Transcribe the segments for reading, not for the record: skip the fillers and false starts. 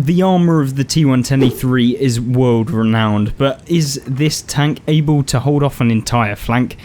the armour of the T110E3 is world renowned, but is this tank able to hold off an entire flank?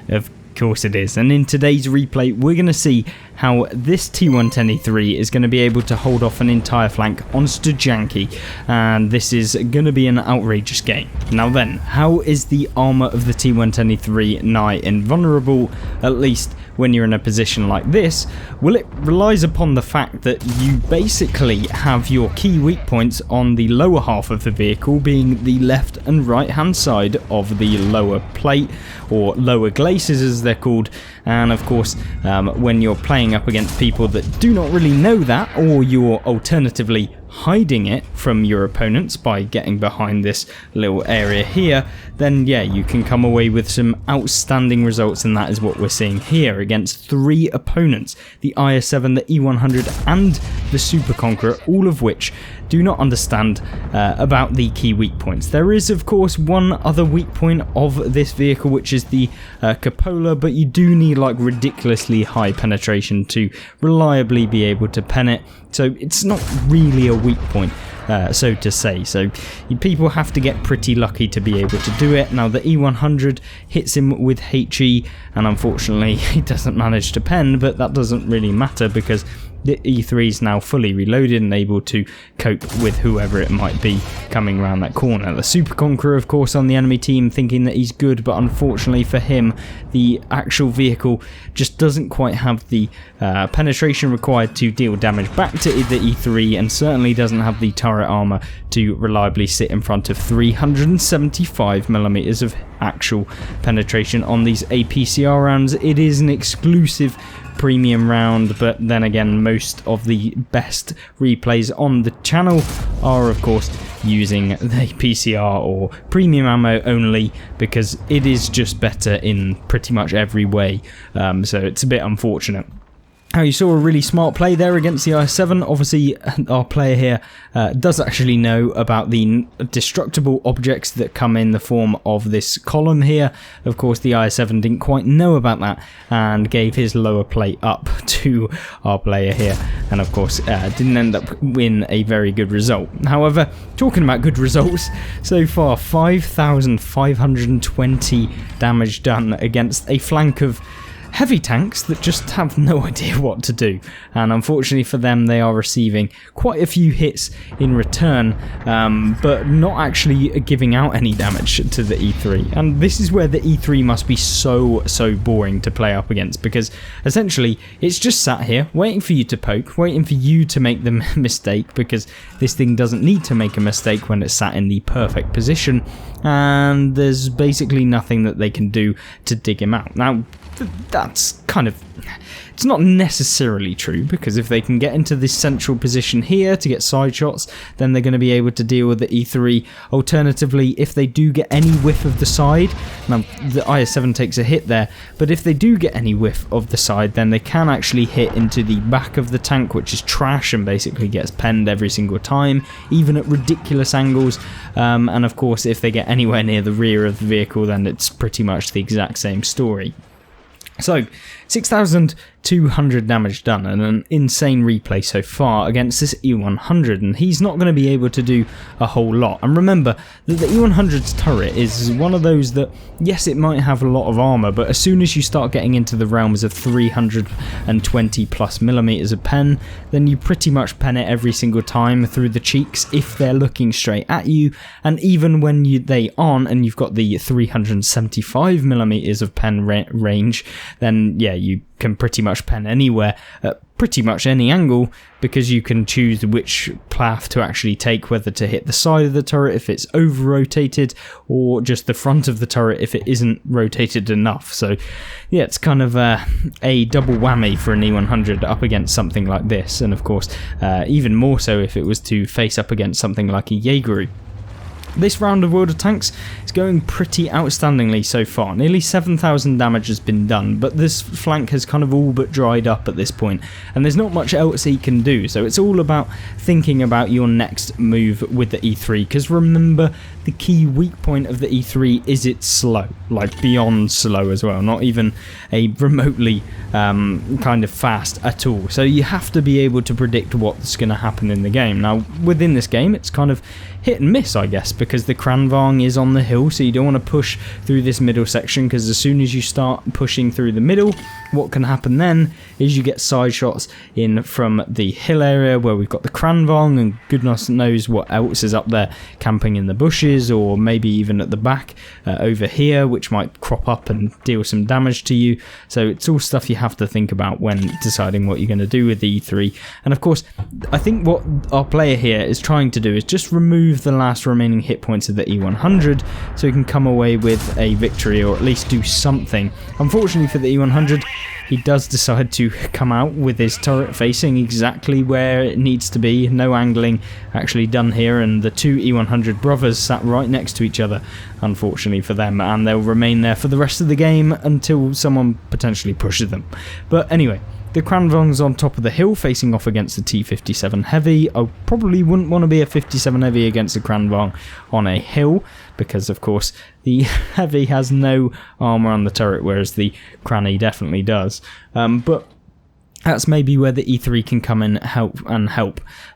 Of course it is, and in today's replay we're going to see how this T110E3 is going to be able to hold off an entire flank on Stujanki, and this is going to be an outrageous game. Now then, how is the armour of the T110E3 nigh invulnerable, at least when you're in a position like this? Well, it relies upon the fact that you basically have your key weak points on the lower half of the vehicle, being the left and right hand side of the lower plate, or lower glacis as they're called. And of course, when you're playing up against people that do not really know that, or you're alternatively hiding it from your opponents by getting behind this little area here, then yeah, you can come away with some outstanding results, and that is what we're seeing here against 3 opponents: the IS-7, the E100 and the Super Conqueror, all of which do not understand about the key weak points. There is of course one other weak point of this vehicle, which is the cupola, but you do need like ridiculously high penetration to reliably be able to pen it, so it's not really a weak point, so to say. So people have to get pretty lucky to be able to do it. Now the E100 hits him with HE, and unfortunately he doesn't manage to pen, but that doesn't really matter because the E3 is now fully reloaded and able to cope with whoever it might be coming around that corner. The Super Conqueror, of course, on the enemy team, thinking that he's good, but unfortunately for him, the actual vehicle just doesn't quite have the penetration required to deal damage back to the E3, and certainly doesn't have the turret armor to reliably sit in front of 375mm of actual penetration on these APCR rounds. It is an exclusive premium round, but then again, most of the best replays on the channel are of course using the PCR or premium ammo only, because it is just better in pretty much every way, so it's a bit unfortunate. Now, you saw a really smart play there against the IS-7. Obviously, our player here does actually know about the destructible objects that come in the form of this column here. Of course, the IS-7 didn't quite know about that and gave his lower plate up to our player here, and of course didn't end up in a very good result. However, talking about good results, so far 5,520 damage done against a flank of heavy tanks that just have no idea what to do, and unfortunately for them, they are receiving quite a few hits in return, but not actually giving out any damage to the E3. And this is where the E3 must be so boring to play up against, because essentially it's just sat here waiting for you to poke, waiting for you to make the mistake, because this thing doesn't need to make a mistake when it's sat in the perfect position, and there's basically nothing that they can do to dig him out. Now, that's kind of, it's not necessarily true, because if they can get into this central position here to get side shots, then they're going to be able to deal with the E3. Alternatively, if they do get any whiff of the side, now the IS-7 takes a hit there, but if they do get any whiff of the side, then they can actually hit into the back of the tank, which is trash and basically gets penned every single time, even at ridiculous angles. And of course, if they get anywhere near the rear of the vehicle, then it's pretty much the exact same story. So, 6,200 damage done, and an insane replay so far against this E100, and he's not going to be able to do a whole lot. And remember that the E100's turret is one of those that, yes, it might have a lot of armor, but as soon as you start getting into the realms of 320 plus millimeters of pen, then you pretty much pen it every single time through the cheeks if they're looking straight at you. And even when they aren't, and you've got the 375 millimeters of pen range, then yeah, you can pretty much pen anywhere at pretty much any angle, because you can choose which path to actually take, whether to hit the side of the turret if it's over rotated, or just the front of the turret if it isn't rotated enough. So yeah, it's kind of a double whammy for an E100 up against something like this, and of course even more so if it was to face up against something like a Jaegeru. This round of World of Tanks is going pretty outstandingly so far. Nearly 7,000 damage has been done, but this flank has kind of all but dried up at this point, and there's not much else he can do, so it's all about thinking about your next move with the E3, because remember, the key weak point of the E3 is it's slow, like beyond slow as well, not even a remotely kind of fast at all. So you have to be able to predict what's going to happen in the game. Now, within this game, it's kind of hit and miss, I guess, because the Kranvang is on the hill, so you don't want to push through this middle section, because as soon as you start pushing through the middle, what can happen then is you get side shots in from the hill area where we've got the Kranvang, and goodness knows what else is up there camping in the bushes, or maybe even at the back over here, which might crop up and deal some damage to you. So it's all stuff you have to think about when deciding what you're going to do with the E3. And of course, I think what our player here is trying to do is just remove the last remaining hit points of the E100 so he can come away with a victory, or at least do something. Unfortunately for the E100, he does decide to come out with his turret facing exactly where it needs to be. No angling actually done here, and the two E100 brothers sat right next to each other, unfortunately for them, and they'll remain there for the rest of the game until someone potentially pushes them. But anyway, the Kranvang's on top of the hill facing off against the T-57 Heavy. I probably wouldn't want to be a 57 Heavy against a Kranvang on a hill, because of course the Heavy has no armour on the turret, whereas the Cranny definitely does. But that's maybe where the E3 can come in help.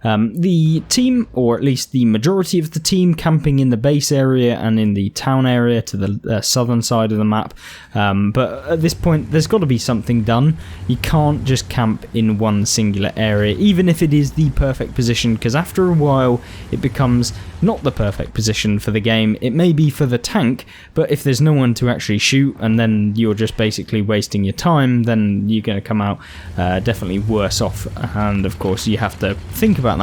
The team, or at least the majority of the team, camping in the base area and in the town area to the southern side of the map. But at this point, there's got to be something done. You can't just camp in one singular area, even if it is the perfect position, because after a while, it becomes not the perfect position for the game. It may be for the tank, but if there's no one to actually shoot, and then you're just basically wasting your time, then you're going to come out definitely worse off, and of course you have to think about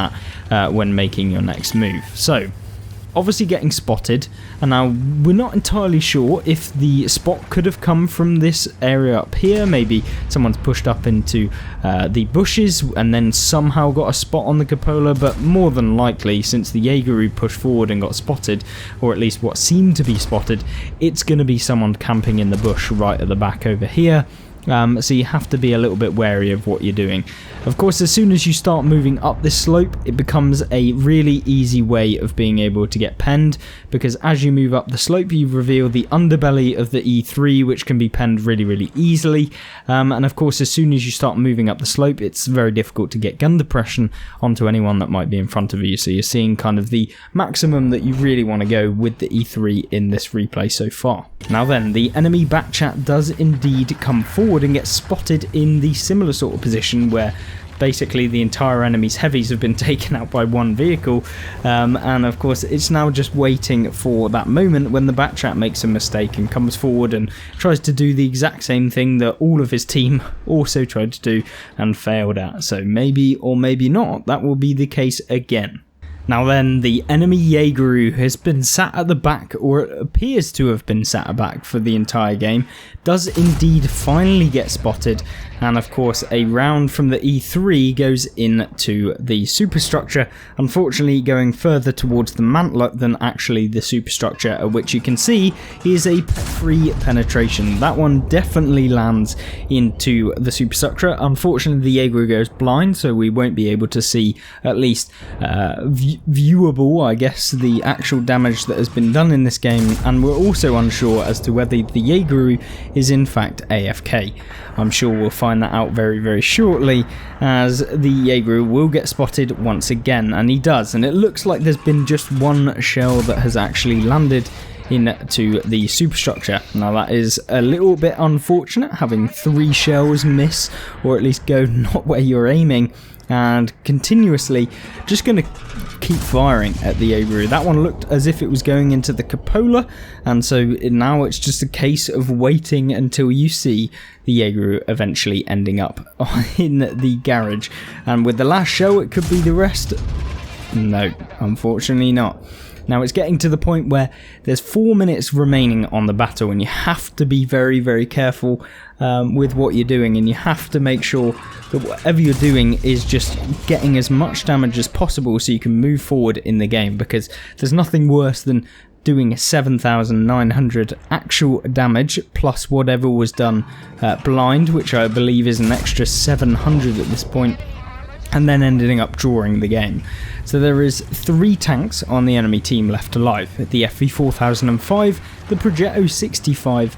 that when making your next move. So obviously getting spotted, and now we're not entirely sure if the spot could have come from this area up here. Maybe someone's pushed up into the bushes and then somehow got a spot on the cupola, but more than likely, since the Jaegeru pushed forward and got spotted, or at least what seemed to be spotted, it's going to be someone camping in the bush right at the back over here. So you have to be a little bit wary of what you're doing. Of course, as soon as you start moving up this slope, it becomes a really easy way of being able to get penned, because as you move up the slope, you reveal the underbelly of the E3, which can be penned really, really easily. And of course, as soon as you start moving up the slope, it's very difficult to get gun depression onto anyone that might be in front of you. So you're seeing kind of the maximum that you really want to go with the E3 in this replay so far. Now then, the enemy backchat does indeed come forward and get spotted in the similar sort of position where basically the entire enemy's heavies have been taken out by one vehicle, and of course it's now just waiting for that moment when the backchat makes a mistake and comes forward and tries to do the exact same thing that all of his team also tried to do and failed at. So maybe or maybe not, that will be the case again. Now then, the enemy Jaegeru has been sat at the back, or it appears to have been sat at back for the entire game, does indeed finally get spotted, and of course a round from the E3 goes into the superstructure, unfortunately going further towards the mantlet than actually the superstructure, at which you can see is a free penetration. That one definitely lands into the superstructure. Unfortunately, the Jaegeru goes blind, so we won't be able to see, at least viewable, I guess, the actual damage that has been done in this game, and we're also unsure as to whether the Jaegeru is in fact AFK. I'm sure we'll find that out very, very shortly, as the Jaegeru will get spotted once again, and he does, and it looks like there's been just one shell that has actually landed into the superstructure. Now that is a little bit unfortunate, having 3 shells miss, or at least go not where you're aiming, and continuously just going to keep firing at the Jaegeru. That one looked as if it was going into the cupola, and so now it's just a case of waiting until you see the Jaegeru eventually ending up in the garage. And with the last shell, it could be the rest No, unfortunately not. Now it's getting to the point where there's 4 minutes remaining on the battle, and you have to be very, very careful with what you're doing, and you have to make sure that whatever you're doing is just getting as much damage as possible so you can move forward in the game, because there's nothing worse than doing 7,900 actual damage plus whatever was done blind, which I believe is an extra 700 at this point, and then ending up drawing the game. So there is 3 tanks on the enemy team left alive: the FV4005, the Progetto 65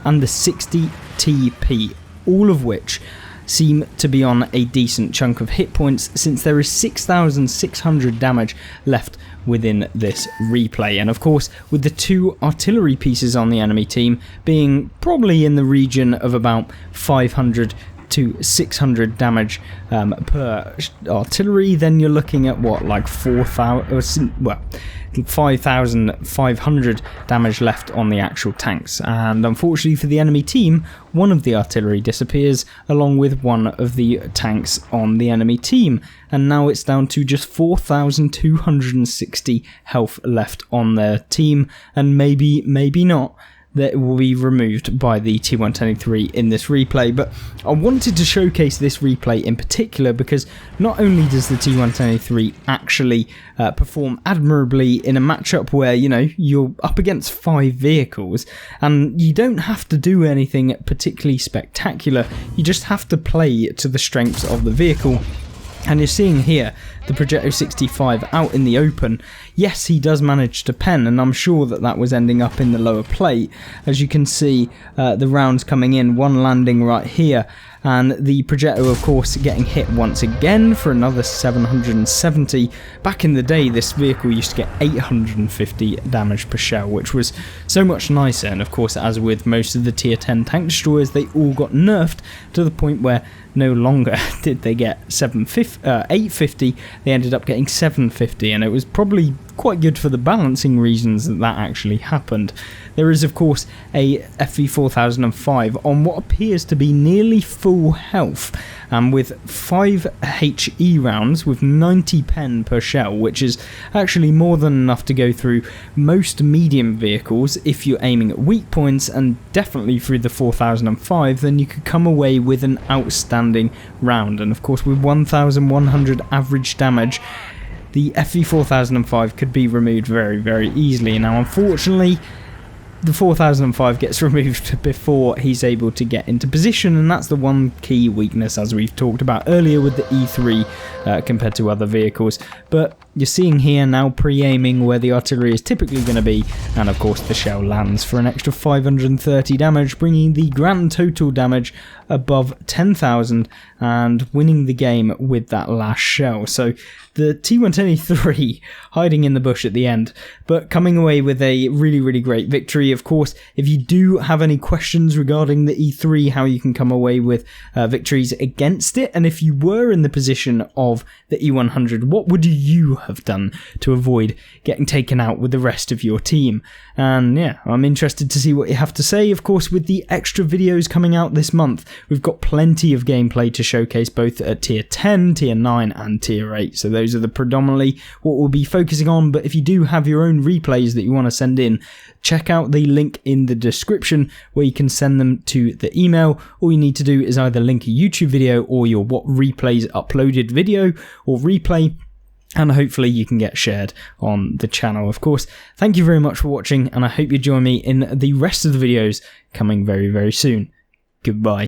and the 60 TP, all of which seem to be on a decent chunk of hit points, since there is 6,600 damage left within this replay. And of course, with the 2 artillery pieces on the enemy team being probably in the region of about 500 to 600 damage per artillery, then you're looking at what, like 5,500 damage left on the actual tanks. And unfortunately for the enemy team, one of the artillery disappears along with one of the tanks on the enemy team, and now it's down to just 4,260 health left on their team, and maybe not that it will be removed by the T123 in this replay. But I wanted to showcase this replay in particular because not only does the T123 actually perform admirably in a matchup where, you know, you're up against 5 vehicles and you don't have to do anything particularly spectacular, you just have to play to the strengths of the vehicle. And you're seeing here the Progetto 65 out in the open. Yes, he does manage to pen, and I'm sure that was ending up in the lower plate. As you can see, the rounds coming in, one landing right here, and the Progetto, of course, getting hit once again for another 770. Back in the day, this vehicle used to get 850 damage per shell, which was so much nicer. And of course, as with most of the tier 10 tank destroyers, they all got nerfed to the point where no longer did they get 850, they ended up getting 750, and it was probably quite good for the balancing reasons that actually happened. There is of course a FV4005 on what appears to be nearly full health, and with 5 HE rounds with 90 pen per shell, which is actually more than enough to go through most medium vehicles if you're aiming at weak points, and definitely through the 4005, then you could come away with an outstanding round. And of course, with 1,100 average damage, the FV4005 could be removed very, very easily. Now, unfortunately, the 4005 gets removed before he's able to get into position, and that's the one key weakness, as we've talked about earlier, with the E3 compared to other vehicles. But you're seeing here now pre-aiming where the artillery is typically going to be, and of course the shell lands for an extra 530 damage, bringing the grand total damage above 10,000 and winning the game with that last shell. So the T123 hiding in the bush at the end, but coming away with a really, really great victory. Of course, if you do have any questions regarding the E3, how you can come away with victories against it, and if you were in the position of the E100, what would you have done to avoid getting taken out with the rest of your team? And yeah, I'm interested to see what you have to say. Of course, with the extra videos coming out this month, we've got plenty of gameplay to showcase both at tier 10, tier 9 and tier 8. So those are the predominantly what we'll be focusing on. But if you do have your own replays that you want to send in, check out the link in the description where you can send them to the email. All you need to do is either link a YouTube video or your what replays uploaded video or replay, and hopefully you can get shared on the channel. Of course, thank you very much for watching, and I hope you join me in the rest of the videos coming very, very soon. Goodbye.